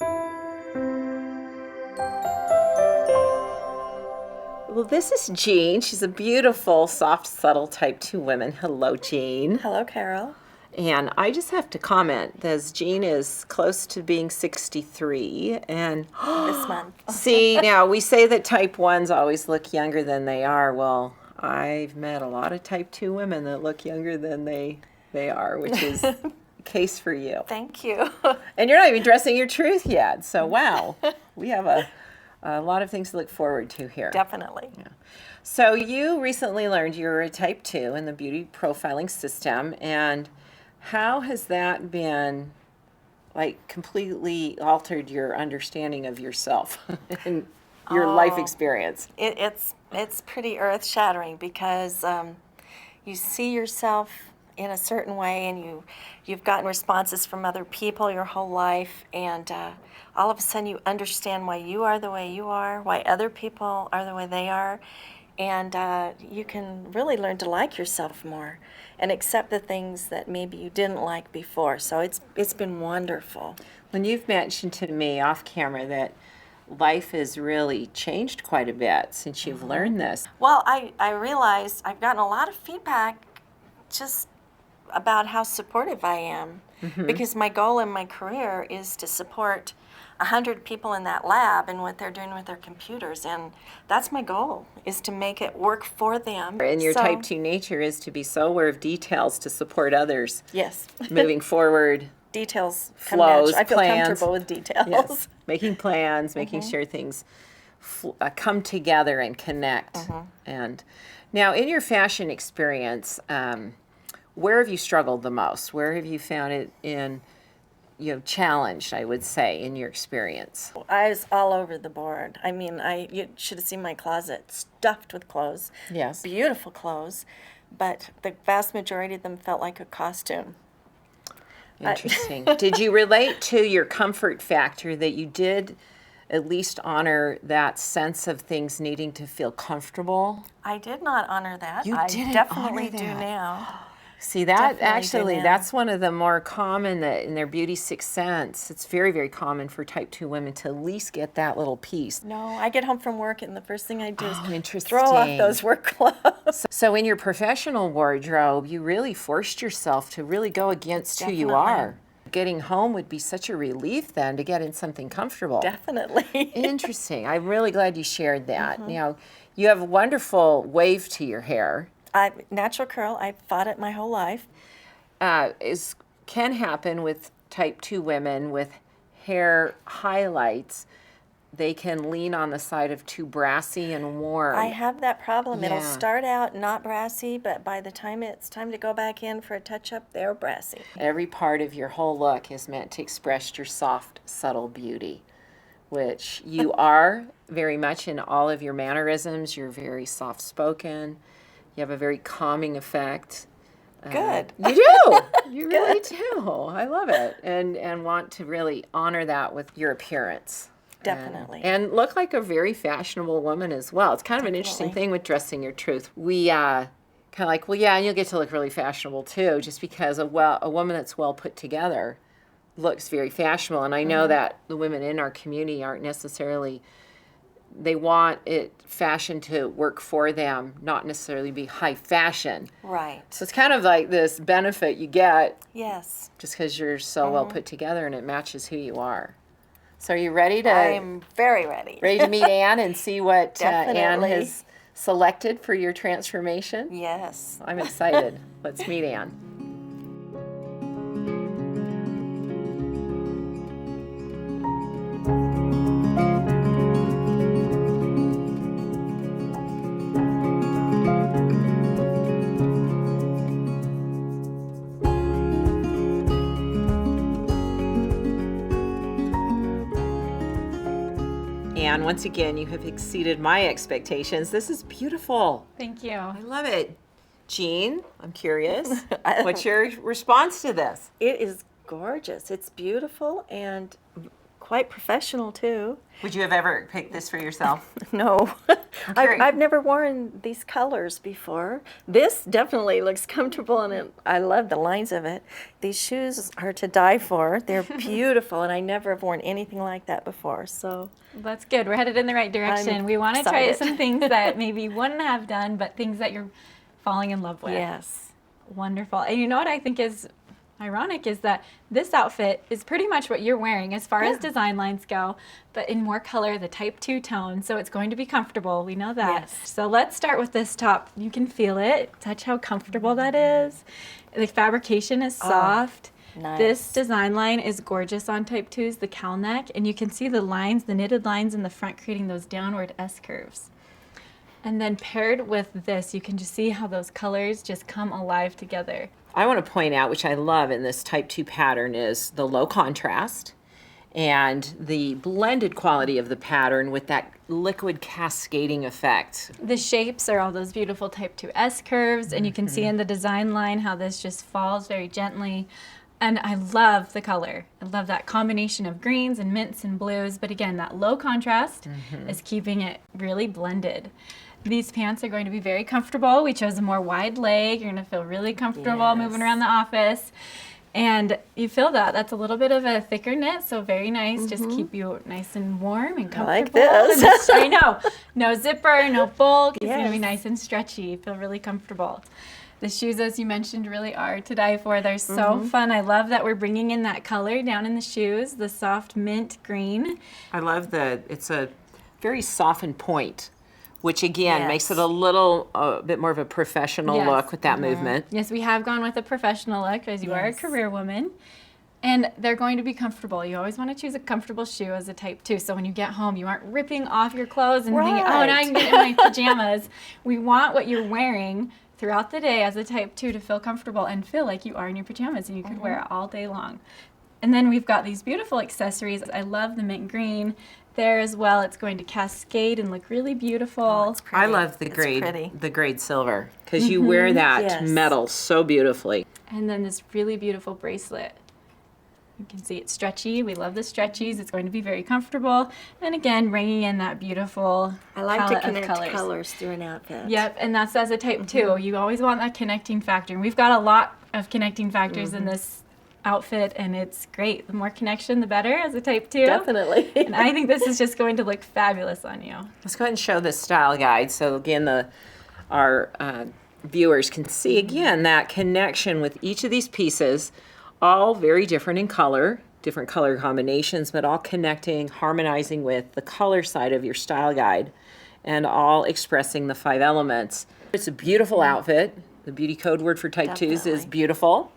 Well, this is Jean. She's a beautiful, soft, subtle type 2 woman. Hello, Jean. Hello, Carol. And I just have to comment that Jean is close to being 63. And This month. see, now we say that type 1s always look younger than they are. Well, I've met a lot of type 2 women that look younger than they are, which is the case for you. Thank you. And you're not even dressing your truth yet. So, wow, we have a lot of things to look forward to here. Definitely. Yeah. So you recently learned you were a type 2 in the beauty profiling system, and how has that been, like, completely altered your understanding of yourself and your life experience? It's pretty earth-shattering because you see yourself in a certain way, and you've gotten responses from other people your whole life, and all of a sudden you understand why you are the way you are, why other people are the way they are, and you can really learn to like yourself more and accept the things that maybe you didn't like before. So it's been wonderful. When you've mentioned to me off camera that life has really changed quite a bit since you've learned this. Well, I realized I've gotten a lot of feedback just about how supportive I am, because my goal in my career is to support 100 people in that lab and what they're doing with their computers, and that's my goal, is to make it work for them. And your type 2 nature is to be so aware of details to support others. Yes. Moving forward. Details flows, I feel plans. comfortable with details. Yes. Making plans, making sure things come together and connect. And now, in your fashion experience, where have you struggled the most? Where have you found it challenged, I would say, in your experience? I was all over the board. I mean, you should have seen my closet stuffed with clothes. Yes. Beautiful clothes, but the vast majority of them felt like a costume. Interesting. Did you relate to your comfort factor that you did at least honor that sense of things needing to feel comfortable? I did not honor that. You I didn't definitely honor do that. now. See, that Definitely do actually, now. that's one of the more common that in their beauty sixth sense. It's very, very common for type 2 women to at least get that little piece. No, I get home from work and the first thing I do is Interesting. throw off those work clothes. So in your professional wardrobe, you really forced yourself to really go against who you Definitely. are. Getting home would be such a relief then to get in something comfortable. Definitely. Interesting. I'm really glad you shared that. Now, you have a wonderful wave to your hair. Natural curl, I've fought it my whole life. Can happen with type 2 women with hair highlights. They can lean on the side of too brassy and warm. I have that problem. It'll Yeah. start out not brassy, but by the time it's time to go back in for a touch-up, they're brassy. Every part of your whole look is meant to express your soft, subtle beauty, which you are very much in all of your mannerisms. You're very soft-spoken. You have a very calming effect. Good. You do. You really do. I love it. And want to really honor that with your appearance. Definitely. And look like a very fashionable woman as well. It's kind of an interesting Definitely. thing with dressing your truth. We kind of like, well, yeah, and you'll get to look really fashionable too, just because a woman that's well put together looks very fashionable. And I know that the women in our community aren't necessarily, they want fashion to work for them, not necessarily be high fashion. Right. So it's kind of like this benefit you get Yes. just because you're so well put together and it matches who you are. So are you ready to I'm very ready. ready to meet Anne and see what Anne Definitely. has selected for your transformation? Yes. I'm excited. Let's meet Anne. Anne, once again, you have exceeded my expectations. This is beautiful. Thank you. I love it. Jean, I'm curious. What's your response to this? It is gorgeous. It's beautiful and quite professional too. Would you have ever picked this for yourself? No. I've never worn these colors before. This definitely looks comfortI love the lines of it. These shoes are to die for. They're beautiful, and I never have worn anything like that before. So That's good. We're headed in the right direction. We want to try excited. some things that maybe you wouldn't have done, but things that you're falling in love with. yes, Wonderful. And you know what I think is ironic is that this outfit is pretty much what you're wearing as far as design lines go, but in more color, the type 2 tone, so it's going to be comfortable. We know that. Yes. So let's start with this top. You can feel it. Touch how comfortable that is. The fabrication is soft. nice. This design line is gorgeous on type 2s, the cowl neck, and you can see the lines, the knitted lines in the front creating those downward S curves. And then paired with this, you can just see how those colors just come alive together. I want to point out, which I love in this type 2 pattern, is the low contrast and the blended quality of the pattern with that liquid cascading effect. The shapes are all those beautiful type 2 S curves, and you can see in the design line how this just falls very gently. And I love the color. I love that combination of greens and mints and blues, but again, that low contrast is keeping it really blended. These pants are going to be very comfortable. We chose a more wide leg. You're going to feel really comfortable moving around the office. And you feel that. That's a little bit of a thicker knit, so very nice. Just keep you nice and warm and comfortable. like this. I know. No zipper, no bulk. It's going to be Yes. nice and stretchy. Feel really comfortable. The shoes, as you mentioned, really are to die for. They're so fun. I love that we're bringing in that color down in the shoes, the soft mint green. I love it's a very softened point, which again makes Yes. it a little bit more of a professional Yes. look with that movement. Yes, we have gone with a professional look as you are a career woman. And they're going to be comfortable. You always want to choose a comfortable shoe as a type 2. So when you get home, you aren't ripping off your clothes and thinking, oh, now I can get in my pajamas. We want what you're wearing throughout the day as a type 2 to feel comfortable and feel like you are in your pajamas and you could wear it all day long. And then we've got these beautiful accessories. I love the mint green there as well. It's going to cascade and look really beautiful. I love the It's grade, pretty. the grade silver, because you wear that Yes. metal so beautifully. And then this really beautiful bracelet. You can see it's stretchy. We love the stretchies. It's going to be very comfortable. And again, bringing in that beautiful I like to palette of connect colors through an outfit. Yep, and that's as a type 2. You always want that connecting factor. And we've got a lot of connecting factors in this outfit, and it's great. The more connection, the better as a type 2. Definitely. And I think this is just going to look fabulous on you. Let's go ahead and show the style guide. So again, our viewers can see again that connection with each of these pieces, all very different in color, different color combinations, but all connecting, harmonizing with the color side of your style guide, and all expressing the 5 elements. It's a beautiful outfit. The beauty code word for type 2s is Definitely. beautiful.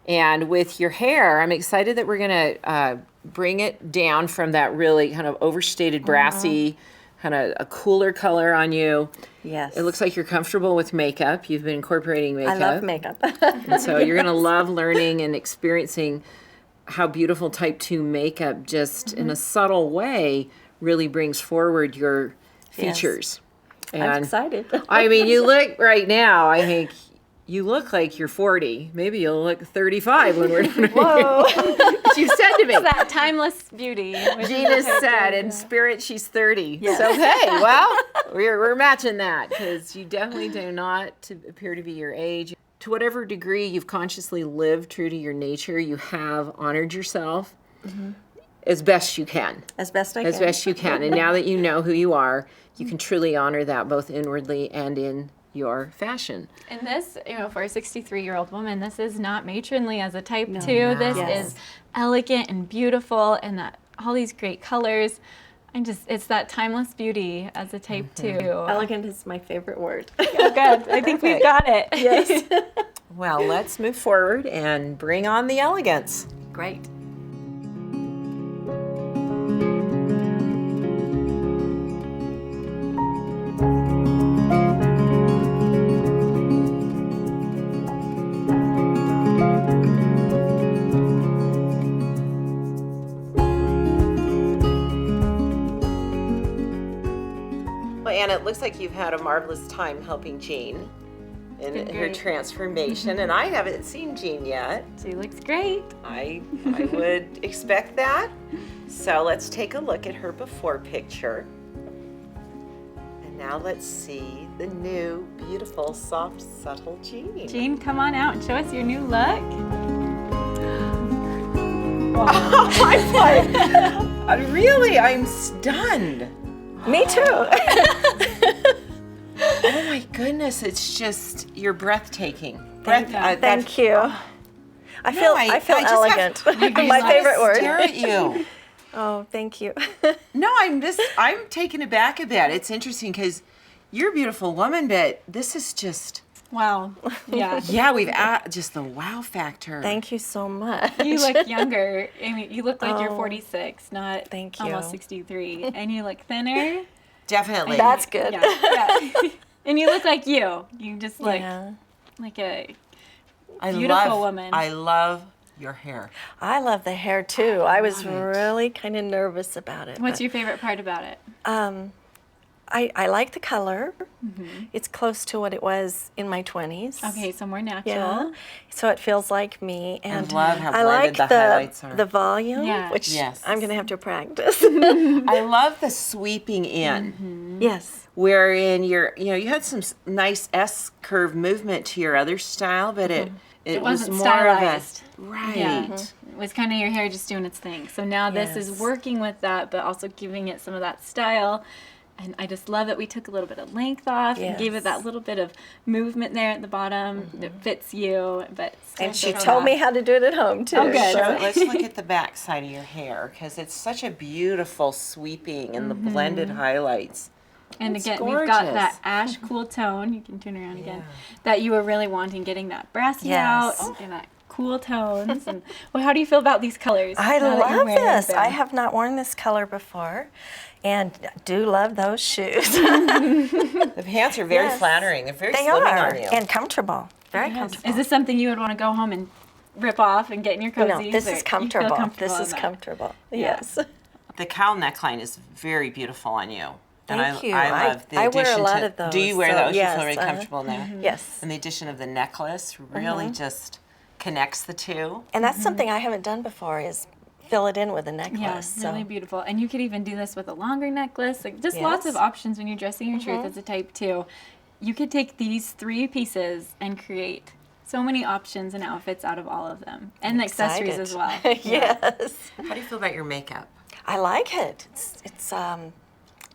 And with your hair, I'm excited that we're going to bring it down from that really kind of overstated brassy, kind of a cooler color on you. Yes. It looks like you're comfortable with makeup. You've been incorporating makeup. I love makeup. And so you're going to love learning and experiencing how beautiful type 2 makeup just in a subtle way really brings forward your Yes. features. I'm excited. I mean, you look right now, I think you look like you're 40. Maybe you'll look 35 when we're done. Whoa. You said to me, That timeless beauty. which Gina is a type said, 2. in spirit, she's 30. Yes. So, hey, well, we're matching that because you definitely do not appear to be your age. To whatever degree you've consciously lived true to your nature, you have honored yourself as best you can. As best I can. As best you can. And now that you know who you are, you can truly honor that both inwardly and in your fashion. And this, for a 63-year-old woman, this is not matronly as a type 2. No. This Yes. is elegant and beautiful, and that all these great colors. It's that timeless beauty as a type 2. Elegant is my favorite word. Oh, good. I think we've got it. Yes. Well, let's move forward and bring on the elegance. Great. Well, Anna, it looks like you've had a marvelous time helping Jean in Been her great. transformation, and I haven't seen Jean yet. She looks great. I would expect that. So let's take a look at her before picture. And Now let's see the new, beautiful, soft, subtle Jean. Jean, come on out and show us your new look. I'm like, really, I'm stunned. Me too. Oh my goodness, it's just, you're breathtaking. Thank you. I feel I just have- elegant. I My just favorite word. Stare at you. Oh, thank you. No, I'm taken aback a bit. It's interesting because you're a beautiful woman, but this is just, Wow. Yeah. yeah, we've just the wow factor. Thank you so much. You look younger. I mean, you look like you're Oh, 46, not thank you. almost 63. And you look thinner. Definitely. That's good. Yeah. And you look like you. You just look Yeah. like a I beautiful love, woman. I love your hair. I love the hair too. I was love it. really kind of nervous about it. What's but, your favorite part about it? I like the color. It's close to what it was in my 20s. Okay, so more natural. Yeah. So it feels like me. And love how I blended like the highlights are. the volume, Yeah. which Yes. I'm going to have to practice. I love the sweeping in, Yes. wherein you had some nice S curve movement to your other style, but it was wasn't more stylized. of a right. Yeah. It was kind of your hair just doing its thing. So now this is Yes. working with that, but also giving it some of that style. And I just love that we took a little bit of length off and gave it Yes. that little bit of movement there at the bottom that fits you. But And she still told me show how to do it at home too. Oh, good. So let's look at the back side of your hair because it's such a beautiful sweeping and the blended highlights. off. And It's again, we've got gorgeous. that ash cool tone. You can turn around again. That you were really wanting, getting that brassy Yes. out and that cool tones. And well, how do you feel about these colors? I now that you're love wearing this. them? I have not worn this color before, and do love those shoes. The pants are very Yes. flattering. They're very They slimming are, on you. and comfortable. Very Yes. comfortable. Is this something you would want to go home and rip off and get in your cozies? No, this or is you feel comfortable. This in is that? comfortable. Yeah. Yes. The cowl neckline is very beautiful on you. And Thank you. I love the I wear a addition lot to, of those, Do you wear so those? You yes, feel very uh-huh. comfortable now? Yes. And the addition of the necklace really just connects the two. And that's something I haven't done before is fill it in with a necklace. Yeah, so. really beautiful. And you could even do this with a longer necklace. Like just lots of Yes. options when you're dressing your truth as a type 2. You could take these 3 pieces and create so many options and outfits out of all of them. And the accessories as well. Yes. How do you feel about your makeup? I like it. It's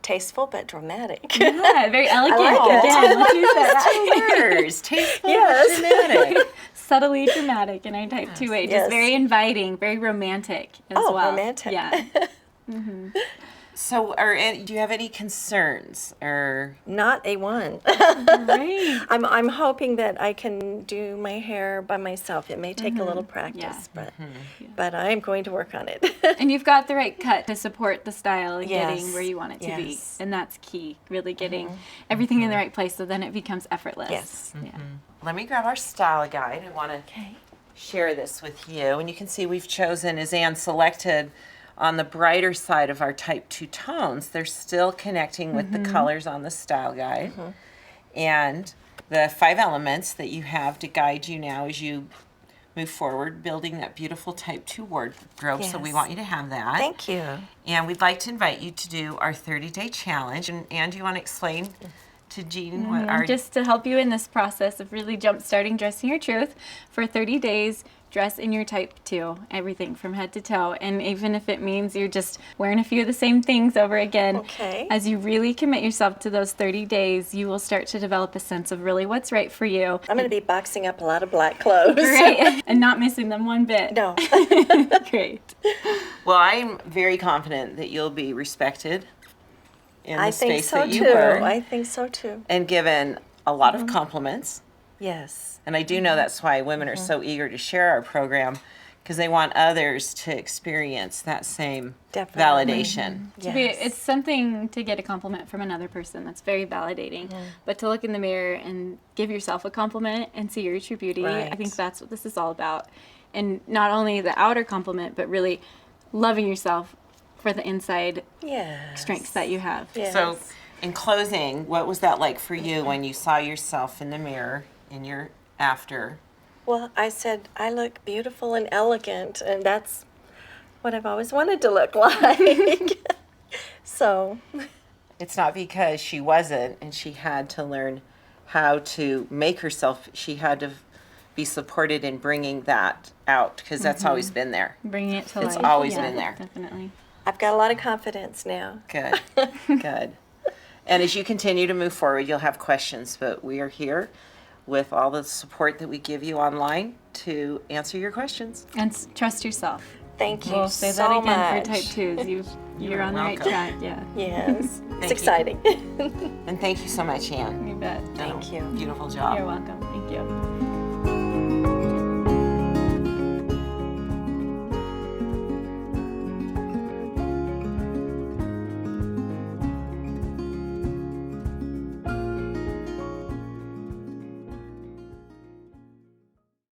tasteful but dramatic. Yeah, very elegant. like it. Again, let's use that. Letters, tasteful, Yes. dramatic. Subtly dramatic in our type 2A. Just Yes. very inviting, very romantic as Oh, well. romantic. Yeah. So, do you have any concerns or? Not a one. Great. I'm hoping that I can do my hair by myself. It may take a little practice, but I'm going to work on it. And you've got the right cut to support the style and getting Yes. where you want it to be. Yes. And that's key, really getting everything in the right place so then it becomes effortless. Yes. Yeah. Let me grab our style guide. I want to share this with you. And you can see we've chosen, as Anne selected, on the brighter side of our type 2 tones. They're still connecting with the colors on the style guide. And the 5 elements that you have to guide you now as you move forward, building that beautiful type 2 wardrobe. So we Yes. want you to have that. Thank you. And we'd like to invite you to do our 30-day challenge. And Anne, do you want to explain to Jean what our... Just to help you in this process of really jump-starting dressing your truth for 30 days, dress in your type 2, everything from head to toe. And even if it means you're just wearing a few of the same things over again, Okay. as you really commit yourself to those 30 days, you will start to develop a sense of really what's right for you. I'm going to be boxing up a lot of black clothes. Great. And not missing them one bit. No. Great. Well, I'm very confident that you'll be respected in the I think space so that you too. were I think so too. and given a lot of compliments. Yes. And I do know that's why women are so eager to share our program because they want others to experience that same Definitely. validation. Yes. It's something to get a compliment from another person. That's very validating. But to look in the mirror and give yourself a compliment and see your true beauty, I Right. think that's what this is all about. And not only the outer compliment, but really loving yourself for the inside Yes. strengths that you have. Yes. So, in closing, what was that like for you when you saw yourself in the mirror in your after? Well, I said, I look beautiful and elegant, and that's what I've always wanted to look like. So, It's not because she wasn't and she had to learn how to make herself. She had to be supported in bringing that out because that's always been there. Bringing it to It's life. always Yeah, been there. Definitely. I've got a lot of confidence now. Good, good. And as you continue to move forward, you'll have questions, but we are here with all the support that we give you online to answer your questions. And trust yourself. Thank you We'll say so that again much. for type 2s. You're on the right welcome. track. Yeah. Yes, Thank it's you. exciting. And thank you so much, Ann. You bet. Thank you. Beautiful job. You're welcome. Thank you.